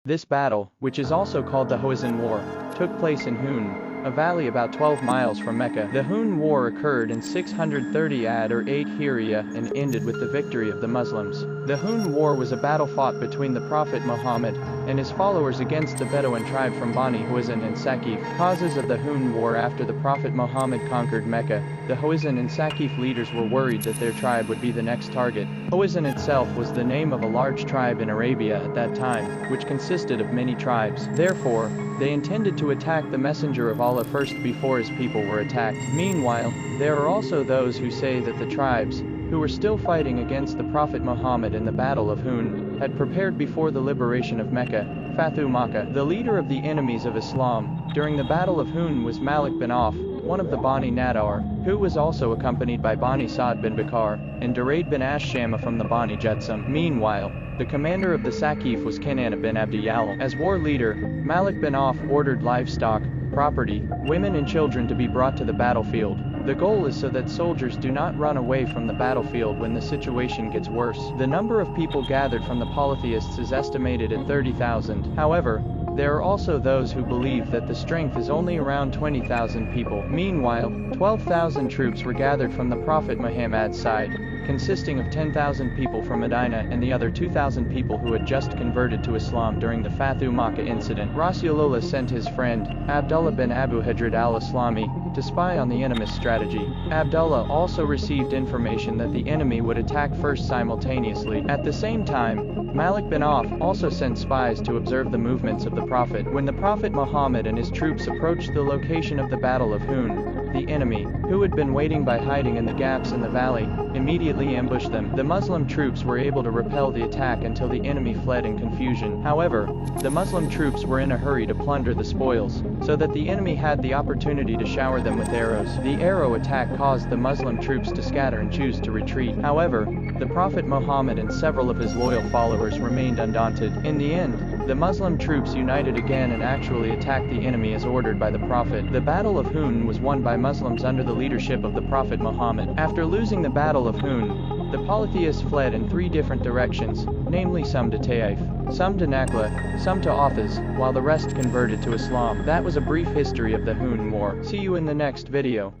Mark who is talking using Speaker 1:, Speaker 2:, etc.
Speaker 1: This battle, which is also called the Hawazin War, took place in Hun, a valley about 12 miles from Mecca. The Hun War occurred in 630 AD or 8 Hijriya and ended with the victory of the Muslims. The Hun War was a battle fought between the Prophet Muhammad and his followers against the Bedouin tribe from Bani Hawazin and Saqif. Causes of the Hun War: after the Prophet Muhammad conquered Mecca, the Hawazin and Saqif leaders were worried that their tribe would be the next target. Hawazin itself was the name of a large tribe in Arabia at that time, which consisted of many tribes. Therefore, they intended to attack the Messenger of Allah first before his people were attacked. Meanwhile, there are also those who say that the tribes, who were still fighting against the Prophet Muhammad in the Battle of Hun, had prepared before the liberation of Mecca, Fathu Makkah. The leader of the enemies of Islam during the Battle of Hun was Malik bin Auf, one of the Bani Nadar, who was also accompanied by Bani Sa'd bin Bakar, and Durayd bin Ash-Shama from the Bani Jetsam. Meanwhile, the commander of the Saqif was Kinana bin Abdi Yalal. As war leader, Malik bin Auf ordered livestock, property, women and children to be brought to the battlefield. The goal is so that soldiers do not run away from the battlefield when the situation gets worse. The number of people gathered from the polytheists is estimated at 30,000. However, there are also those who believe that the strength is only around 20,000 people. Meanwhile, 12,000 troops were gathered from the Prophet Muhammad's side, consisting of 10,000 people from Medina and the other 2,000 people who had just converted to Islam during the Fathu Makkah incident. Rasulullah sent his friend, Abdullah bin Abu Hijrat al-Islami, to spy on the enemy's strategy. Abdullah also received information that the enemy would attack first simultaneously. At the same time, Malik bin Auf also sent spies to observe the movements of the Prophet. When the Prophet Muhammad and his troops approached the location of the Battle of Hun, the enemy, who had been waiting by hiding in the gaps in the valley, immediately ambushed them. The Muslim troops were able to repel the attack until the enemy fled in confusion. However, the Muslim troops were in a hurry to plunder the spoils, so that the enemy had the opportunity to shower them with arrows. The arrow attack caused the Muslim troops to scatter and choose to retreat. However, the Prophet Muhammad and several of his loyal followers remained undaunted. In the end, the Muslim troops united again and actually attacked the enemy as ordered by the Prophet. The Battle of Hun was won by Muslims under the leadership of the Prophet Muhammad. After losing the Battle of Hun, the polytheists fled in 3 different directions, namely some to Taif, some to Nakhla, some to Hafez, while the rest converted to Islam. That was a brief history of the Hun War. See you in the next video.